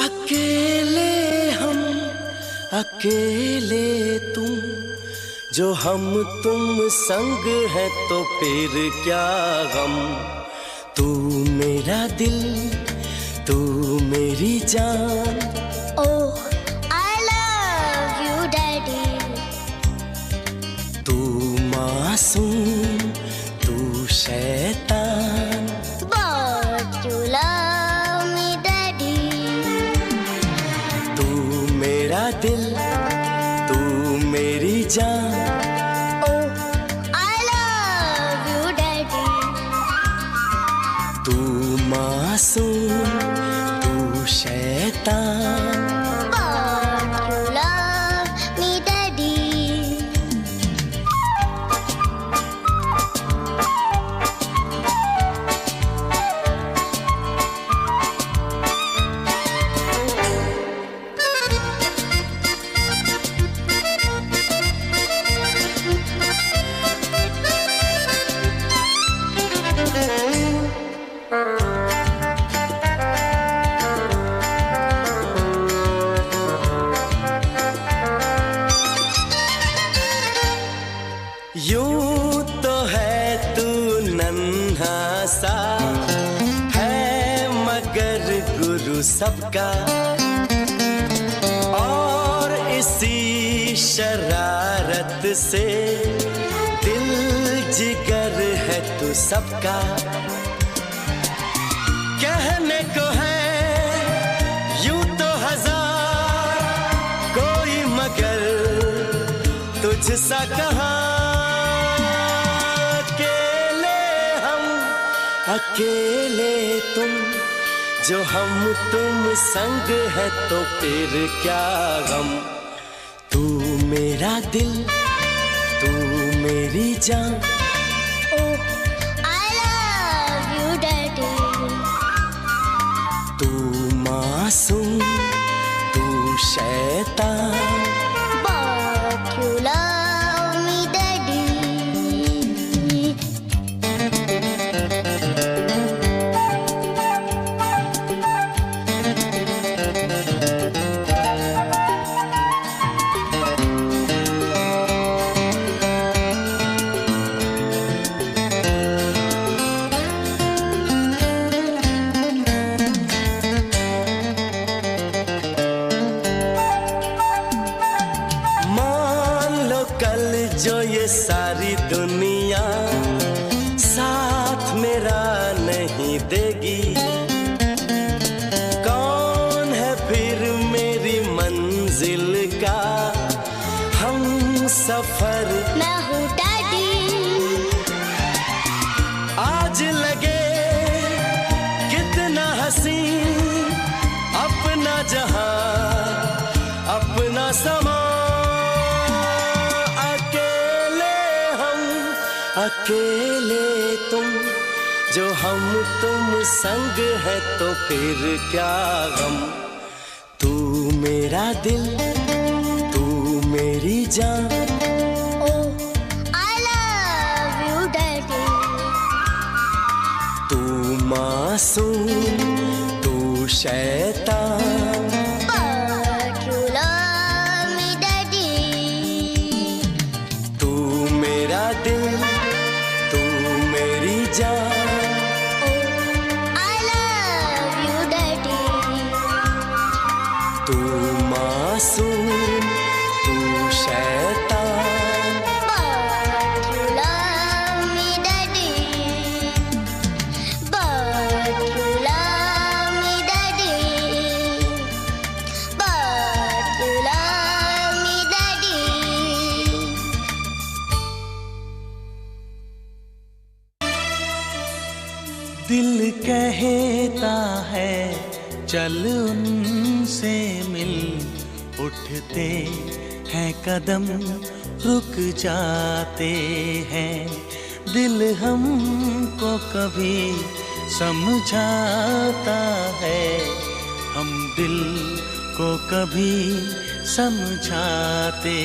अकेले हम, अकेले तुम, जो हम तुम संग है तो फिर क्या गम। तू मेरा दिल, तू मेरी जान। Oh, I love you, Daddy. तू मासूम, तू शैतान। But you love me, Daddy. तू मेरा दिल, तू मेरी जान। Oh, I love you, Daddy. तू मासूम, तू शैतान। But you love me, Daddy. यूं तो है तू नन्हा सा, है मगर गुरु सबका। और इसी शरारत से दिल जिगर है तू सबका। कहने को है यूं तो हजार, कोई मगर तुझसा कहाँ। अकेले तुम, जो हम तुम संग है तो फिर क्या गम। तू मेरा दिल, तू मेरी जान। Oh, I love you, Daddy. तू मासूम, तू शैतान। But you love me, Daddy. जो ये सारी दुनिया साथ मेरा नहीं देगी, कौन है फिर मेरी मंजिल का हम सफर। मैं हूँ डैडी। आज लगे कितना हंसी अपना जहां, अपना समा। अकेले तुम, जो हम तुम संग है तो फिर क्या गम। तू मेरा दिल, तू मेरी जान। Oh, I love you, Daddy. तू मासूम, तू शैतान। But you love me, Daddy. तू मेरा दिल, जान। Oh, I love you, Daddy. तू मासूम, तू शैतान। But you love me, Daddy. But you love me, Daddy. But you love me, Daddy. दिल कहता है चल उनसे मिल, उठते हैं कदम रुक जाते हैं। दिल हमको कभी समझाता है, हम दिल को कभी समझाते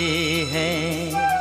हैं।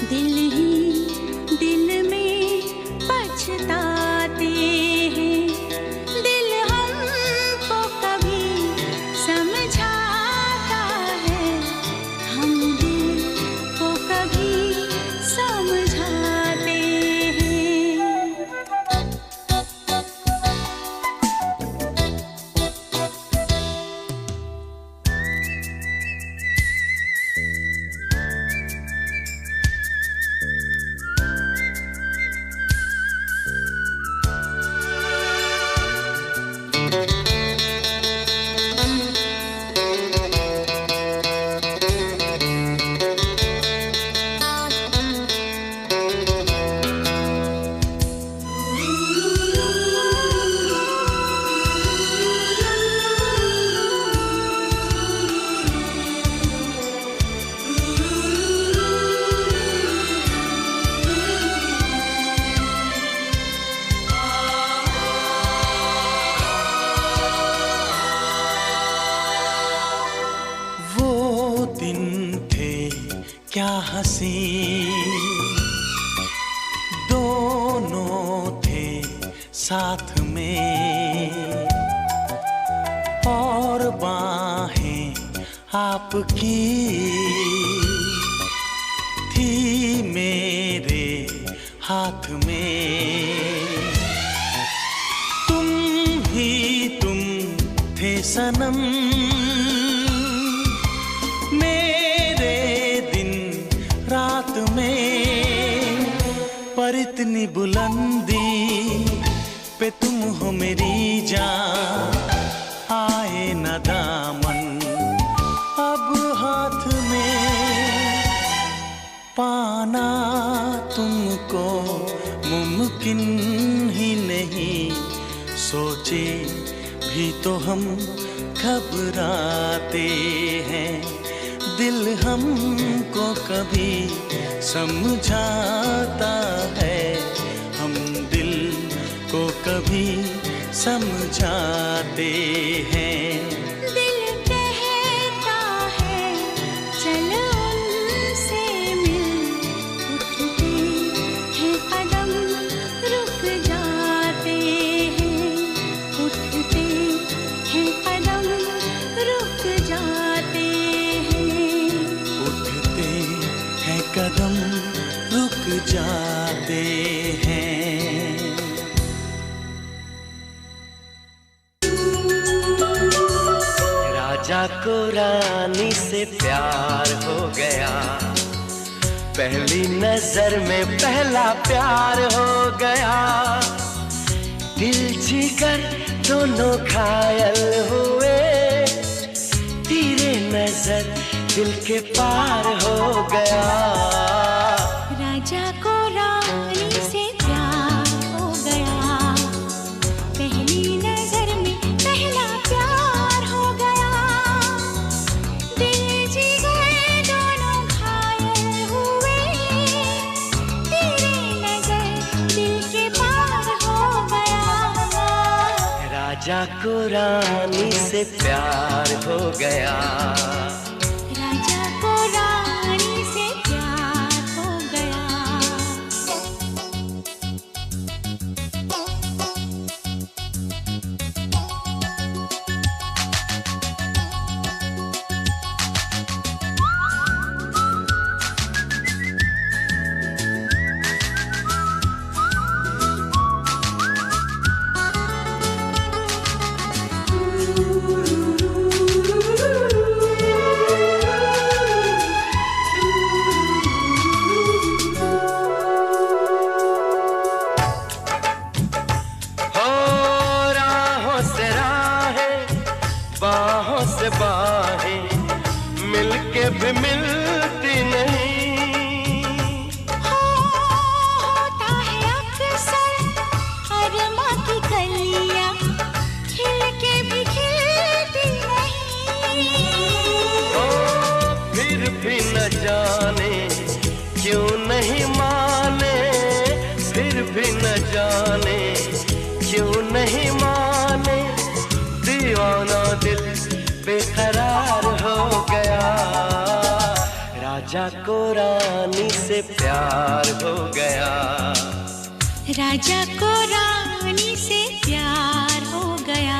दिल ही दिल में पछताते हैं। दिल हमको कभी समझाता है, हम दिल को कभी समझाते हैं। वो दिन थे क्या हंसी, दोनों थे साथ में, और बाहें आपकी थी मेरे हाथ में। तुम ही तुम थे सनम, मेरे दिन रात में, पर इतनी बुलंदी पे तुम हो मेरी जान, आए न दामन अब हाथ में, पाना तुमको मुमकिन ही नहीं, सोचे भी तो हम घबराते हैं। दिल हमको कभी समझाता है, हम दिल को कभी समझाते हैं। दिल कहता है चल उनसे मिल, उठते हैं कदम रुक जाते हैं, उठते हैं कदम रुक जाते हैं, उठते हैं कदम रुक जाते हैं। राजा को रानी से प्यार हो गया, पहली नजर में पहला प्यार हो गया, दिल जिगर दोनों घायल हुए, तेरे नजर दिल के पार हो गया। राजा को रानी से प्यार हो गया, पहली नजर में पहला प्यार हो गया, दिल जिगर दोनों घायल हुए, तेरे नजर दिल के पार हो गया। राजा को रानी से प्यार हो गया, राजा को रानी से प्यार हो गया। बाहों से बाहें मिलके भी मिलती नहीं, होता है अक्सर अरमा की कलियां खिल के भी खिलती नहीं, फिर भी न जाने क्यों नहीं माने, फिर भी न जाने क्यों नहीं माने, दीवाना दिल बेकरार हो गया। राजा को रानी से प्यार हो गया, राजा को रानी से प्यार हो गया।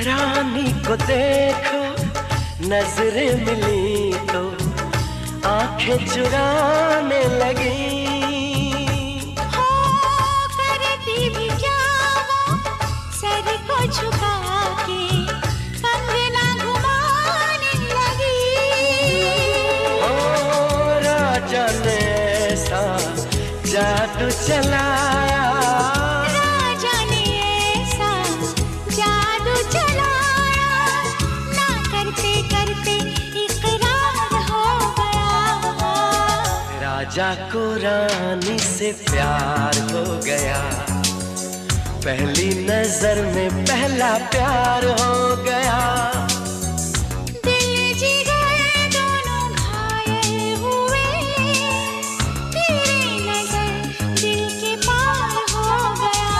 रानी को देखो नजरें मिली तो आंखें चुराने लगी, हो करती भी क्या वो सर को झुका के कंगना घुमाने लगी। ओ राजा ने ऐसा जादू चलाया, राजा को रानी से प्यार हो गया, पहली नजर में पहला प्यार हो गया। दिल जिगर दोनों घायल हुए, तेरी नजर दिल के पार हो गया।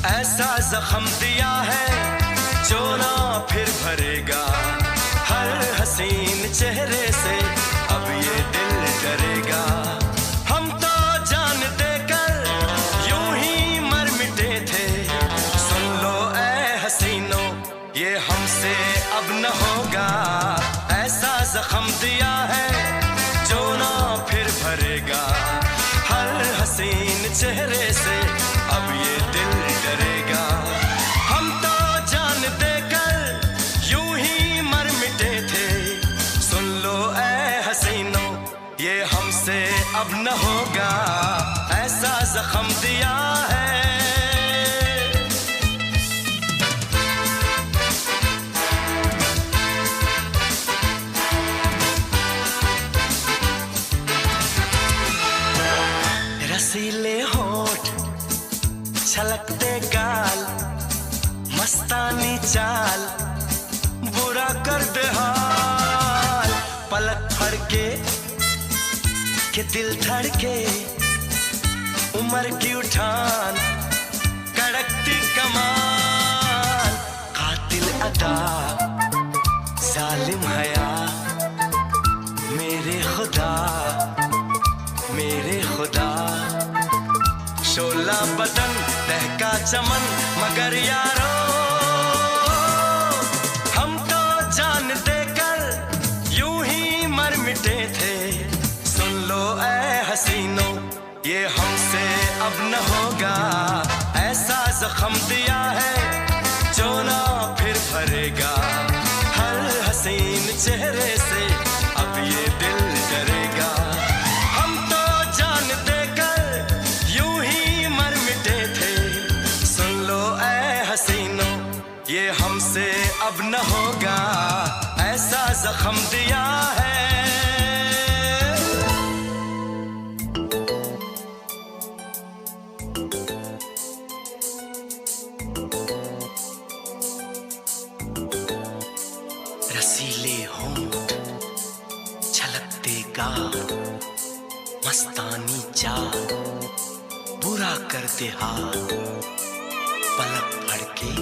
ऐसा जख्म दिया है जो ना फिर भरेगा, हर हसीन चेहरे से अब ये दिल डरेगा। हम तो जान देकर यूं ही मर मिटे थे, सुन लो ऐ हसीनों ये हमसे अब न होगा। ऐसा जख्म दिया है जो ना फिर भरेगा, हर हसीन चेहरे से अब ये दिल डरेगा। हम तो जान देकर यूं ही मर मिटे थे, सुन लो ऐ हसीनों ये हमसे अब न होगा। ऐसा जख्म दिया है। रसीले होठ, छलकते गाल, मस्तानी चाल, बुरा कर दे हाल। पलक फड़के के दिल धड़के, उम्र की उठान, कड़कती कमाल। कातिल अदा, जालिम हया, मेरे खुदा मेरे खुदा। शोला बदन दहका चमन मगर यारो, हम तो जान देकर यूं ही मर मिटे थे। सुन लो ऐ हसीनों ये हमसे अब न होगा। ऐसा जख्म दिया है जो ना फिर भरेगा, हर हसीन चेहरे से अब ये दिल डरेगा। हम तो जान देकर यूं ही मर मिटे थे, सुन लो ऐ हसीनों ये हमसे अब न होगा। ऐसा जख्म दिया है। रसीले होंठ, छलकते गाल, मस्तानी चाल, बुरा करते हाल। पलक फड़के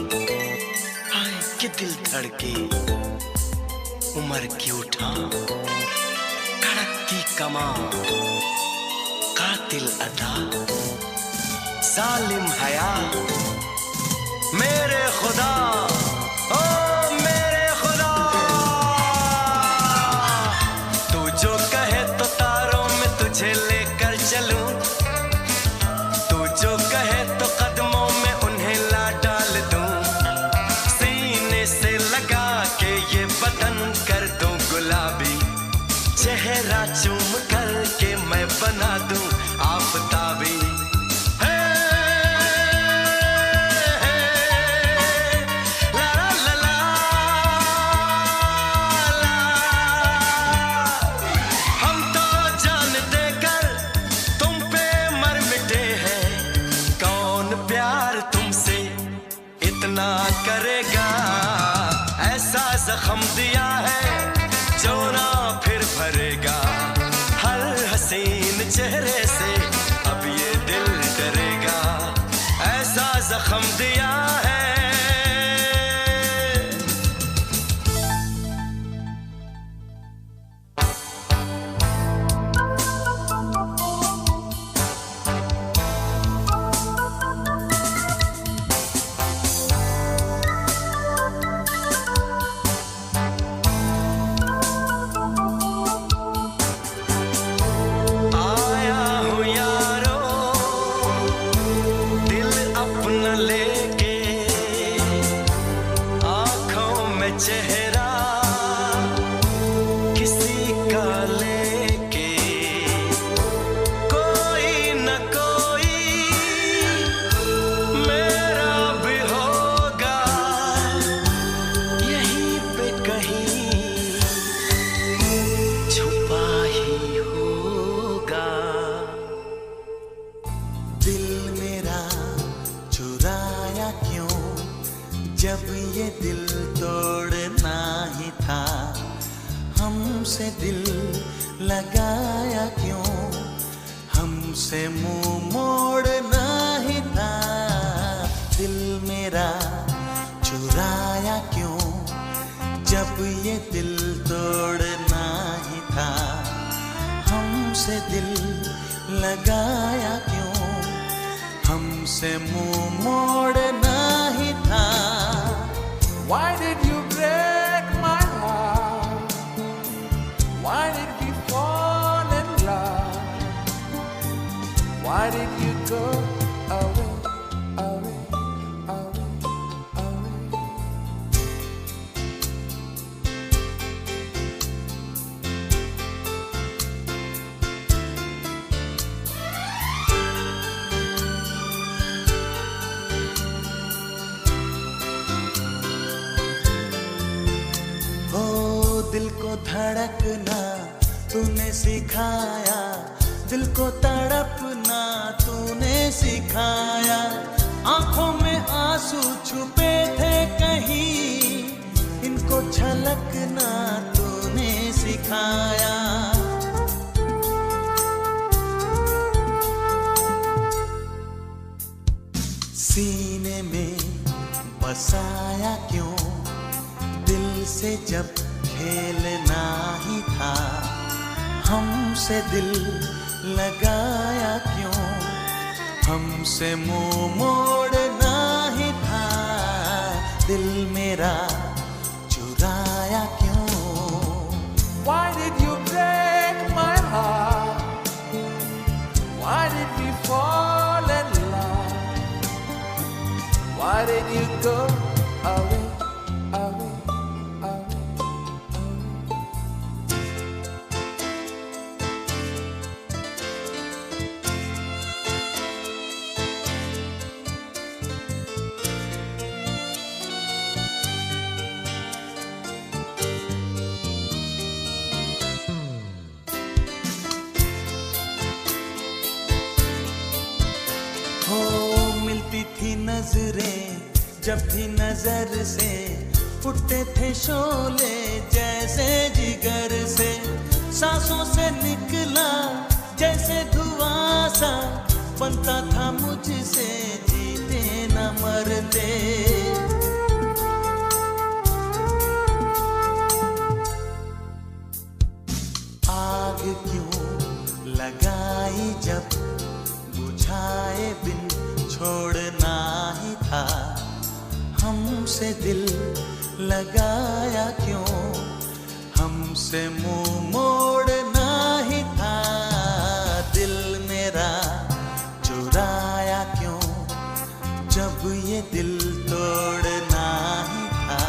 आए कि दिल धड़के, उम्र की उठान, कड़कती कमान। कातिल अदा, जालिम हया मेरे खुदा, ओ मेरे खुदा। तू जो कहे तो तारों में तुझे लेकर चलूं, तू जो कहे तो कदमों में उन्हें ला डाल दूं, सीने से लगा के ये बदन कर दूं गुलाबी, चेहरा चूम कर के मैं बना दूं आफताबी। करेगा ऐसा जख्म दिया है जो ना फिर भरेगा, हर हसीन चेहरे से अब ये दिल डरेगा, ऐसा जख्म दिया है। चेहरा किसी का लेके कोई न कोई मेरा भी होगा, यहीं पे कहीं छुपा ही होगा। दिल मेरा चुराया क्यों, जब ये दिल तोड़ना ही था, हमसे दिल लगाया क्यों, हमसे मुंह मोड़ना ही था। दिल मेरा चुराया क्यों, जब ये दिल तोड़ना ही था, हमसे दिल लगाया क्यों, हमसे मुंह मोड़ना ही था। Why did you break my heart? Why did we fall in love? Why did you go away, away, away, away? दिल को धड़कना तूने सिखाया, दिल को तड़पना तूने सिखाया, आंखों में आंसू छुपे थे कहीं, इनको छलकना तूने सिखाया। सीने में बसाया क्यों, दिल से जब खेलना ही था, हमसे दिल लगाया क्यों, हमसे मुंह मोड़ना ही था। दिल मेरा चुराया क्यों। Why did you break my heart? Why did we fall in love? Why did you go away, away, away? मिलती थी नजरें जब भी नजर से, फुटते थे शोले जैसे जिगर से, सांसों से निकला जैसे धुआं सा, बनता था मुझसे जीते न मरते। आग क्यों लगाई जब बुझाए बिन से दिल लगाया क्यों, हमसे मुंह मोड़ना ही था, दिल मेरा चुराया क्यों, जब ये दिल तोड़ना ही था,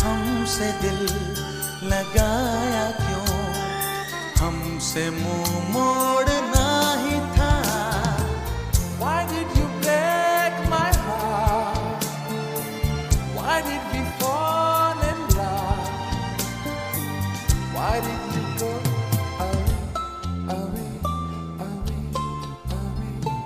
हमसे दिल लगाया क्यों, हमसे मुंह मोड़ना ही था। Why did you break my heart? Why did we fall in love? Why did you go away, away, away, away?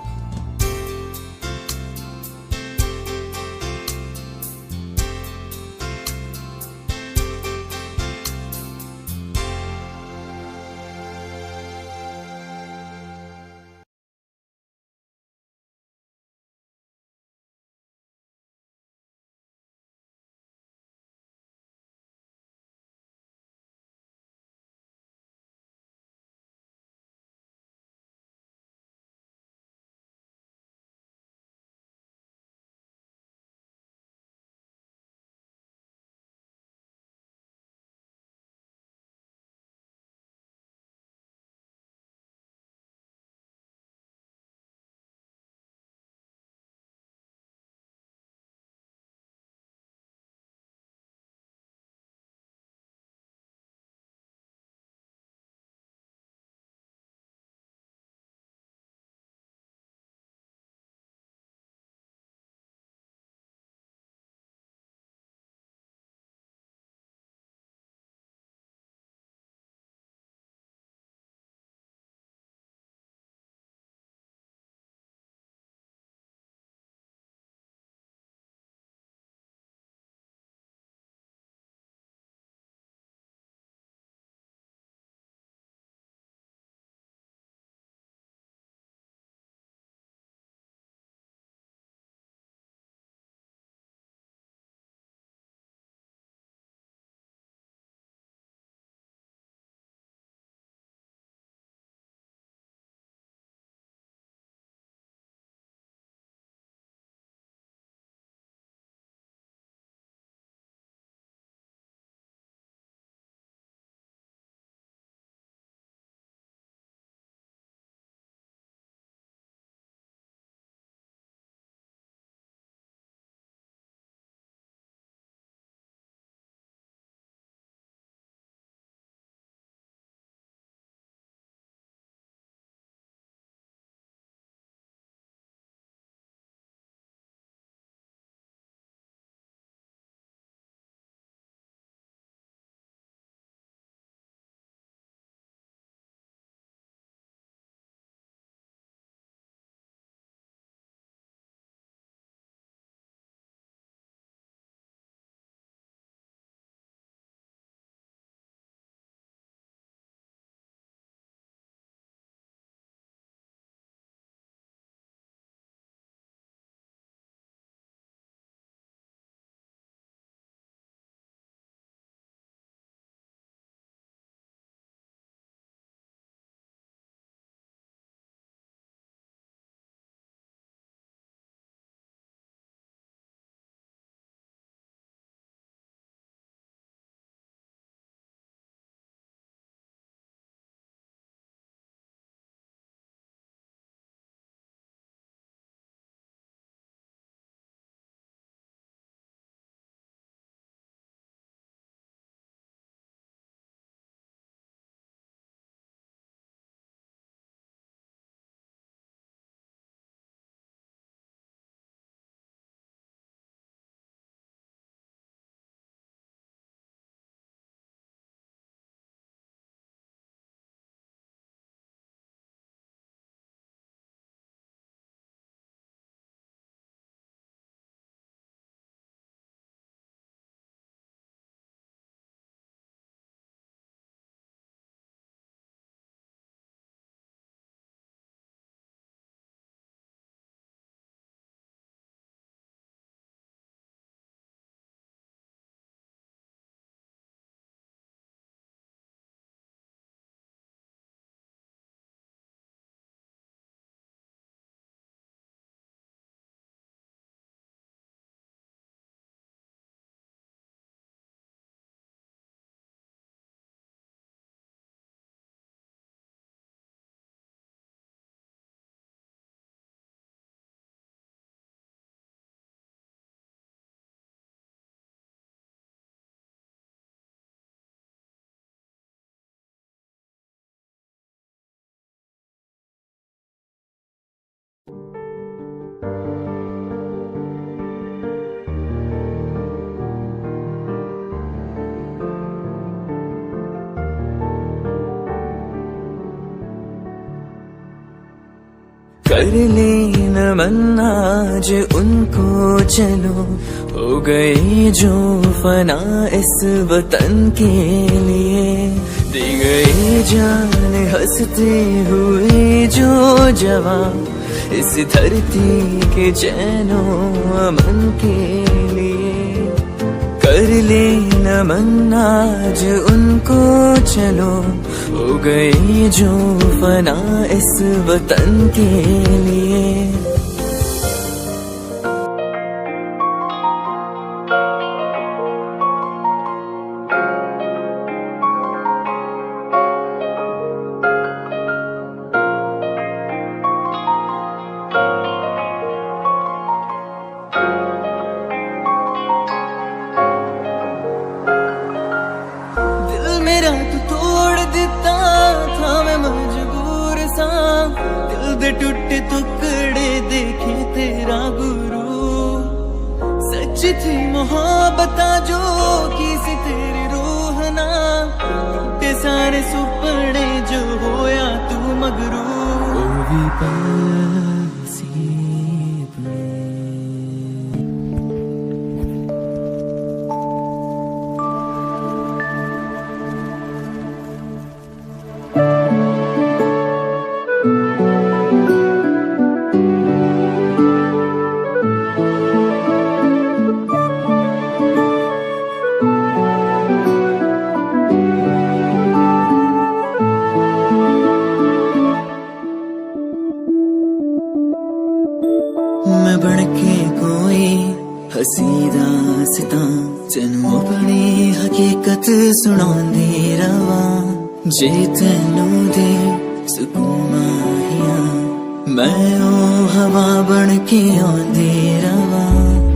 कर ले नमन आज उनको चलो, हो गए जो फना इस वतन के लिए, दी गई जान हंसते हुए जो जवान इस धरती के चैनो अमन के लिए। कर ले नमन आज उनको चलो, हो गए जो फना इस वतन के लिए। टूटे टुकड़े देखे तेरा गुरु, सच थी मोहब्बत जो किसी तेरी रूह ना, टूटे सारे सुपने जो होया तू मगरू। मैं बनके कोई हसी दास्तां तेनू अपनी हकीकत सुनांदी रवां, जे तेनू दे सुकून माहिया मैं ओ हवा बनके आंदी रवां।